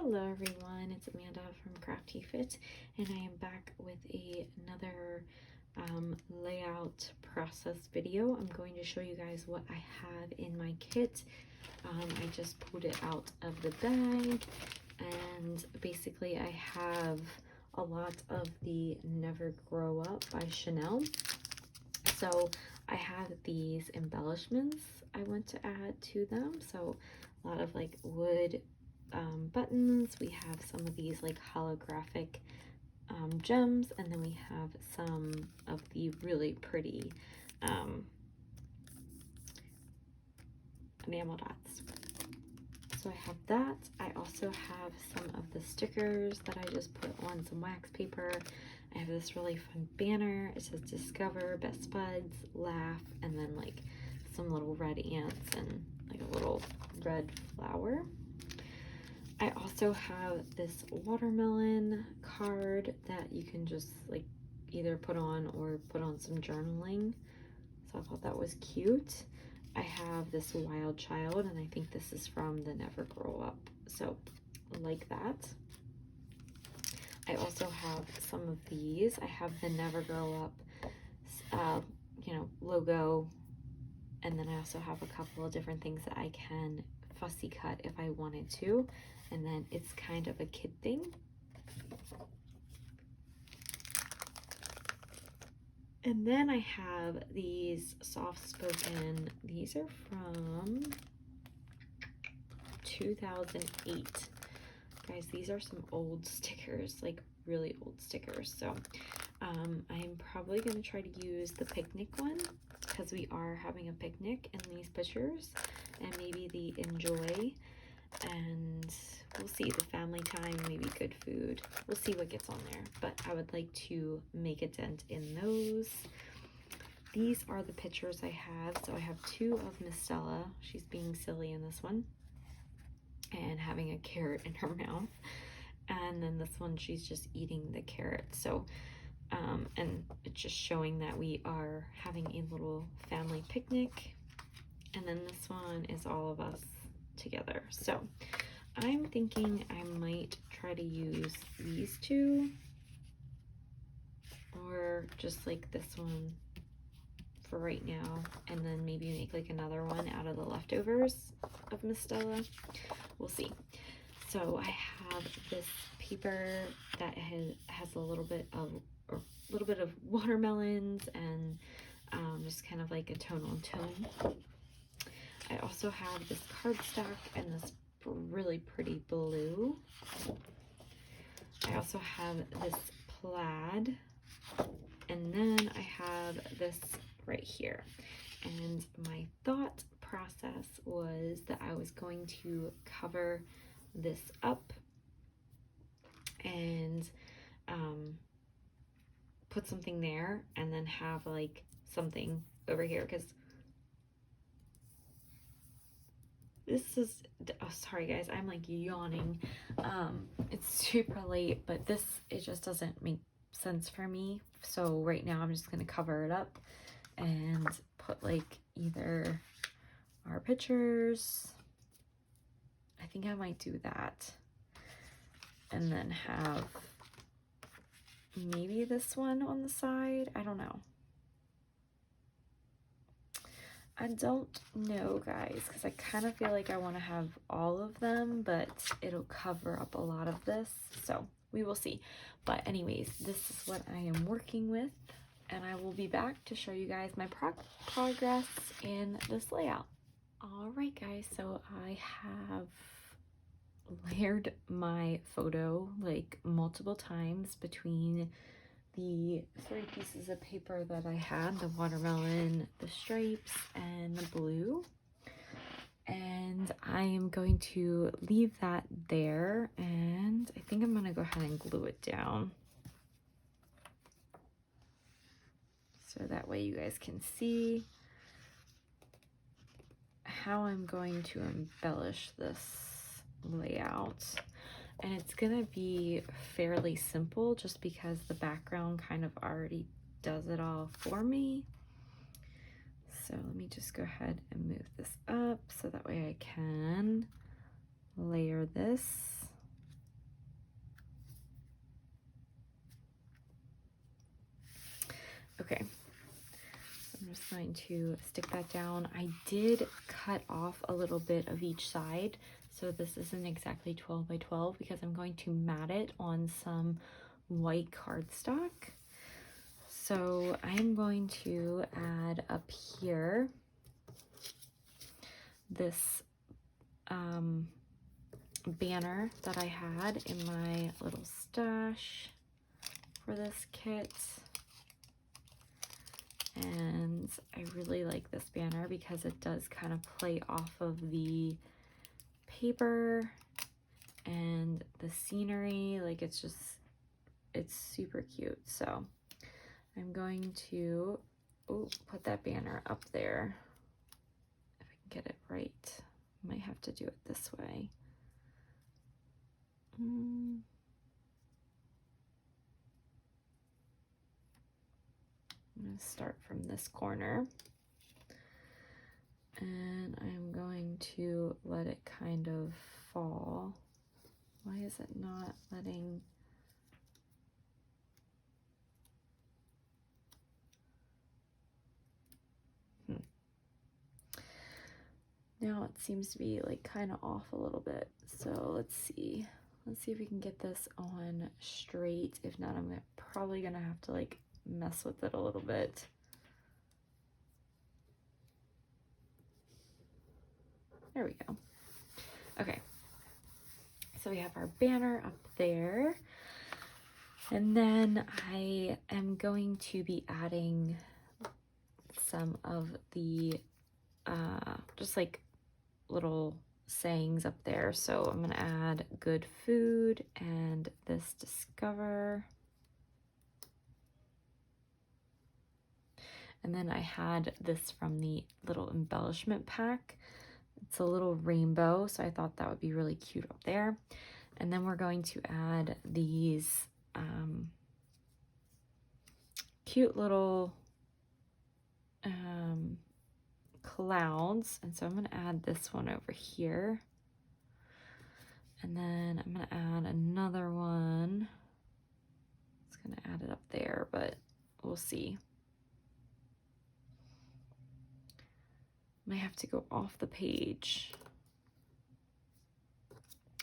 Hello everyone, it's Amanda from Crafty Fit, and I am back with another layout process video. I'm going to show you guys what I have in my kit. I just pulled it out of the bag, and basically I have a lot of the Never Grow Up by Chanel. So I have these embellishments I want to add to them. So a lot of like wood buttons. We have some of these like holographic gems, and then we have some of the really pretty enamel dots. So I have that. I also have some of the stickers that I just put on some wax paper. I have this really fun banner. It says Discover, Best Buds, Laugh, and then like some little red ants and like a little red flower. I also have this watermelon card that you can just like either put on or put on some journaling. So I thought that was cute. I have this wild child, and I think this is from the Never Grow Up. So like that. I also have some of these. I have the Never Grow Up, logo. And then I also have a couple of different things that I can fussy cut if I wanted to. And then it's kind of a kid thing. And then I have these soft spoken, these are from 2008. Guys, these are some old stickers, like really old stickers. So I'm probably going to try to use the picnic one because we are having a picnic in these pictures, and maybe the enjoy, and we'll see, the family time, maybe good food. We'll see what gets on there, but I would like to make a dent in those. These are the pictures I have. So I have two of Miss Stella. She's being silly in this one and having a carrot in her mouth. And then this one, she's just eating the carrot. So, and it's just showing that we are having a little family picnic. And then this one is all of us together. So I'm thinking I might try to use these two, or just like this one for right now, and then maybe make like another one out of the leftovers of Miss Stella. We'll see. So I have this paper that has a little bit of watermelons and just kind of like a tone on tone. I also have this cardstock and this really pretty blue. I also have this plaid, and then I have this right here. And my thought process was that I was going to cover this up and put something there, and then have like something over here, because this is, oh, sorry guys, I'm like yawning. It's super late, but it just doesn't make sense for me. So right now I'm just gonna cover it up and put like either our pictures. I think I might do that. And then have maybe this one on the side. I don't know. I don't know, guys, because I kind of feel like I want to have all of them, but it'll cover up a lot of this, so we will see. But anyways, this is what I am working with, and I will be back to show you guys my progress in this layout. All right, guys, so I have layered my photo like multiple times between the 3 pieces of paper that I had, the watermelon, the stripes, and the blue. And I am going to leave that there, and I think I'm going to go ahead and glue it down. So that way you guys can see how I'm going to embellish this layout. And it's gonna be fairly simple just because the background kind of already does it all for me. So let me just go ahead and move this up so that way I can layer this. Okay, so I'm just going to stick that down. I did cut off a little bit of each side, so this isn't exactly 12 by 12 because I'm going to mat it on some white cardstock. So I'm going to add up here this banner that I had in my little stash for this kit. And I really like this banner because it does kind of play off of the paper and the scenery. Like it's super cute. So I'm going to put that banner up there. If I can get it right, I might have to do it this way. I'm going to start from this corner, and I'm going to let it kind of fall. Why is it not letting? Now it seems to be like kind of off a little bit. So let's see if we can get this on straight. If not, I'm probably gonna have to like mess with it a little bit. There we go. Okay, so we have our banner up there, and then I am going to be adding some of the just like little sayings up there. So I'm gonna add good food and this discover. And then I had this from the little embellishment pack. It's a little rainbow, so I thought that would be really cute up there. And then we're going to add these cute little clouds. And so I'm going to add this one over here. And then I'm going to add another one. It's going to add it up there, but we'll see. Might have to go off the page.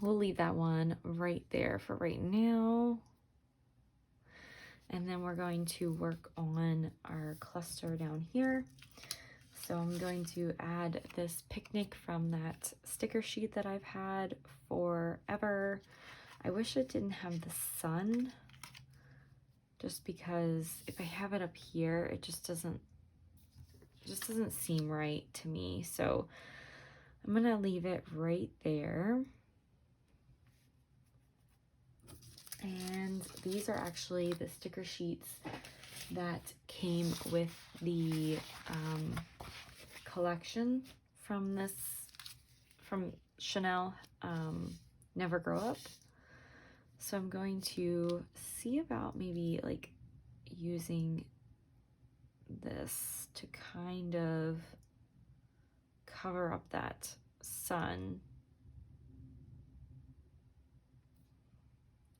We'll leave that one right there for right now. And then we're going to work on our cluster down here. So I'm going to add this picnic from that sticker sheet that I've had forever. I wish it didn't have the sun, just because if I have it up here, it just doesn't seem right to me. So I'm gonna leave it right there. And these are actually the sticker sheets that came with the collection from Chanel Never Grow Up. So I'm going to see about maybe like using this to kind of cover up that sun.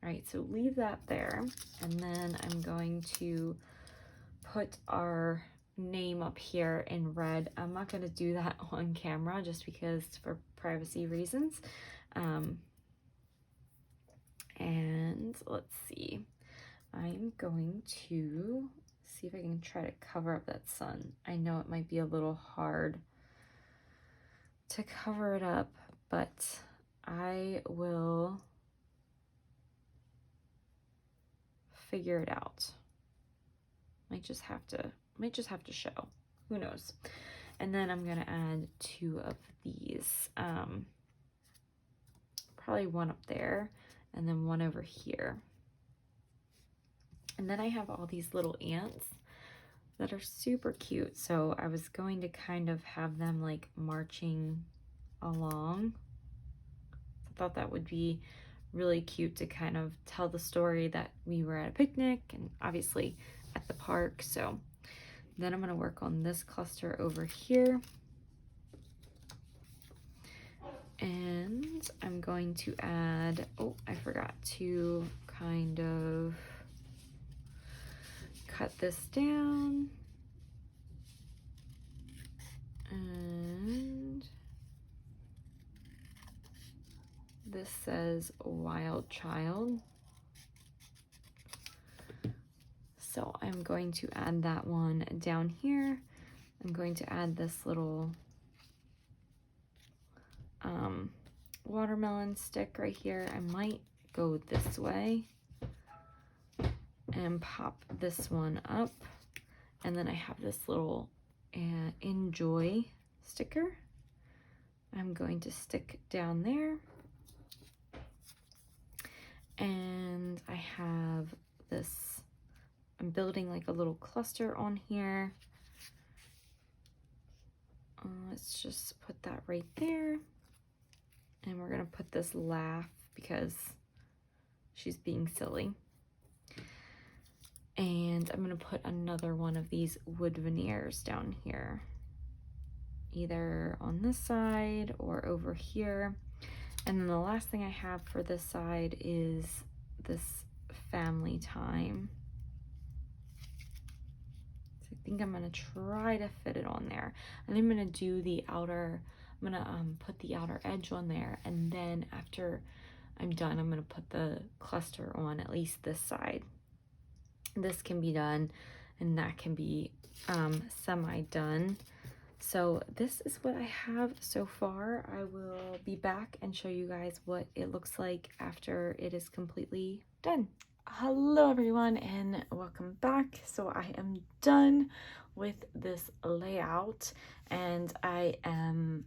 All right, so leave that there, and then I'm going to put our name up here in red. I'm not going to do that on camera just because for privacy reasons. And let's see, I'm going to see if I can try to cover up that sun. I know it might be a little hard to cover it up, but I will figure it out. Might just have to show. Who knows? And then I'm gonna add 2 of these. Probably one up there and then one over here. And then I have all these little ants that are super cute. So I was going to kind of have them like marching along. I thought that would be really cute to kind of tell the story that we were at a picnic and obviously at the park. So then I'm going to work on this cluster over here. And I'm going to add, oh, I forgot to kind of cut this down. And this says Wild Child. So I'm going to add that one down here. I'm going to add this little watermelon stick right here. I might go this way and pop this one up. And then I have this little enjoy sticker. I'm going to stick down there. And I have this, I'm building like a little cluster on here. Let's just put that right there. And we're gonna put this laugh because she's being silly. And I'm gonna put another one of these wood veneers down here, either on this side or over here. And then the last thing I have for this side is this family time. So I think I'm gonna try to fit it on there. And I'm gonna do the outer, I'm gonna put the outer edge on there. And then after I'm done, I'm gonna put the cluster on at least this side. This can be done and that can be semi-done. So this is what I have so far. I will be back and show you guys what it looks like after it is completely done. Hello everyone and welcome back. So I am done with this layout and I am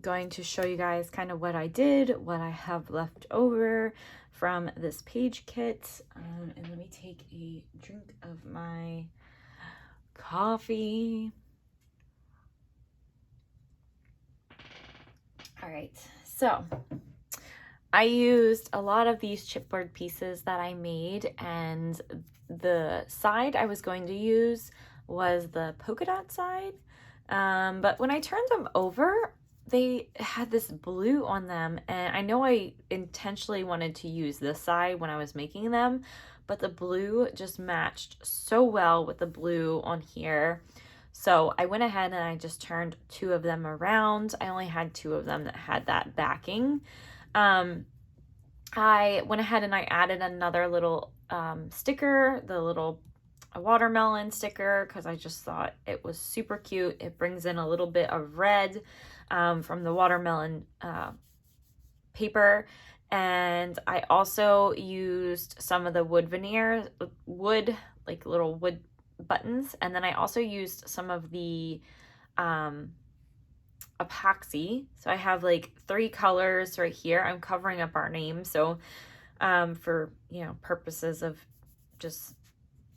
going to show you guys kind of what I did, what I have left over from this page kit. And let me take a drink of my coffee. All right, so I used a lot of these chipboard pieces that I made, and the side I was going to use was the polka dot side. But when I turned them over, they had this blue on them, and I know I intentionally wanted to use this side when I was making them, but the blue just matched so well with the blue on here. So I went ahead and I just turned 2 of them around. I only had 2 of them that had that backing. I went ahead and I added another little sticker, the little watermelon sticker, because I just thought it was super cute. It brings in a little bit of red from the watermelon paper. And I also used some of the wood veneer, like little wood buttons. And then I also used some of the epoxy. So I have like 3 colors right here. I'm covering up our name. So for, you know, purposes of just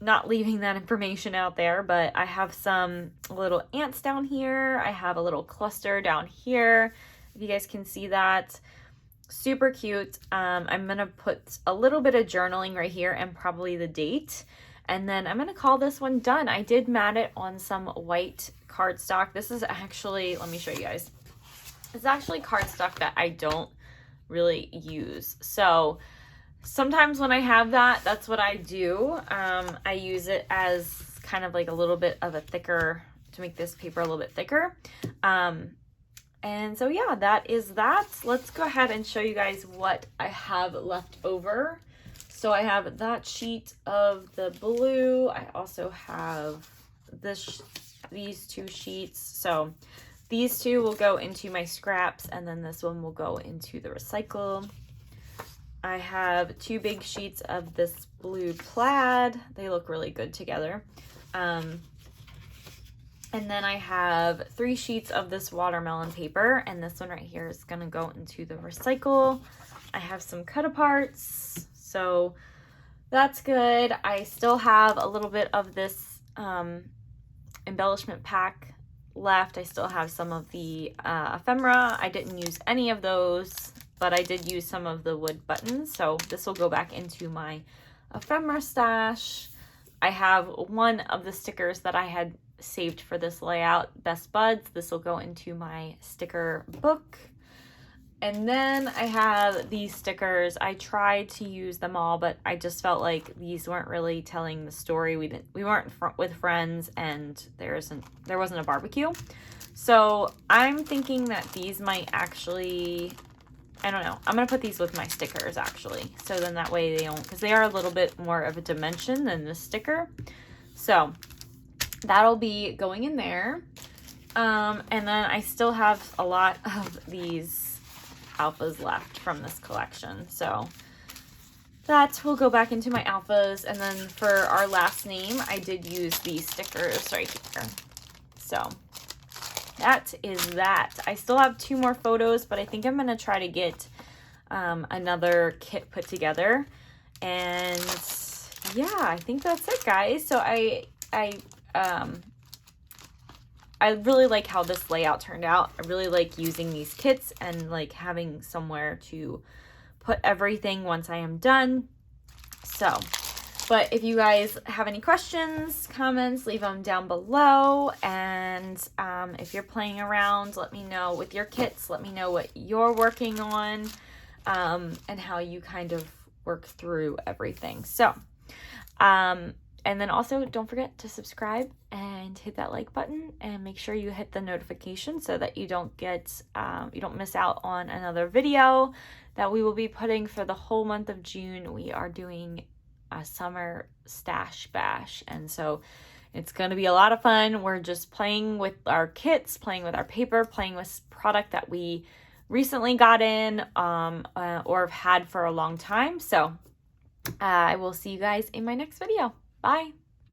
not leaving that information out there, but I have some little ants down here. I have a little cluster down here. If you guys can see that, super cute. I'm going to put a little bit of journaling right here and probably the date. And then I'm going to call this one done. I did mat it on some white cardstock. This is actually, let me show you guys. It's actually cardstock that I don't really use. So sometimes when I have that, that's what I do. I use it as kind of like a little bit of a thicker, to make this paper a little bit thicker. And so yeah, that is that. Let's go ahead and show you guys what I have left over. So I have that sheet of the blue. I also have these 2 sheets. So these 2 will go into my scraps, and then this one will go into the recycle. I have 2 big sheets of this blue plaid. They look really good together. And then I have 3 sheets of this watermelon paper, and this one right here is gonna go into the recycle. I have some cut aparts, so that's good. I still have a little bit of this embellishment pack left. I still have some of the ephemera. I didn't use any of those, but I did use some of the wood buttons, so this will go back into my ephemera stash. I have one of the stickers that I had saved for this layout, Best Buds. This will go into my sticker book. And then I have these stickers. I tried to use them all, but I just felt like these weren't really telling the story. We weren't with friends, and there wasn't a barbecue. So I'm thinking that these might actually, I don't know. I'm going to put these with my stickers actually. So then that way they don't, because they are a little bit more of a dimension than the sticker. So that'll be going in there. And then I still have a lot of these alphas left from this collection. So that will go back into my alphas. And then for our last name, I did use these stickers right here. So that is that. I still have 2 more photos, but I think I'm going to try to get another kit put together. And yeah, I think that's it, guys. So I really like how this layout turned out. I really like using these kits and like having somewhere to put everything once I am done. So, but if you guys have any questions, comments, leave them down below. And if you're playing around, let me know with your kits. Let me know what you're working on and how you kind of work through everything. So, and then also don't forget to subscribe and hit that like button, and make sure you hit the notification so that you don't miss out on another video that we will be putting for the whole month of June. We are doing a summer stash bash, and so it's going to be a lot of fun. We're just playing with our kits, playing with our paper, playing with product that we recently got in or have had for a long time. So I will see you guys in my next video. Bye.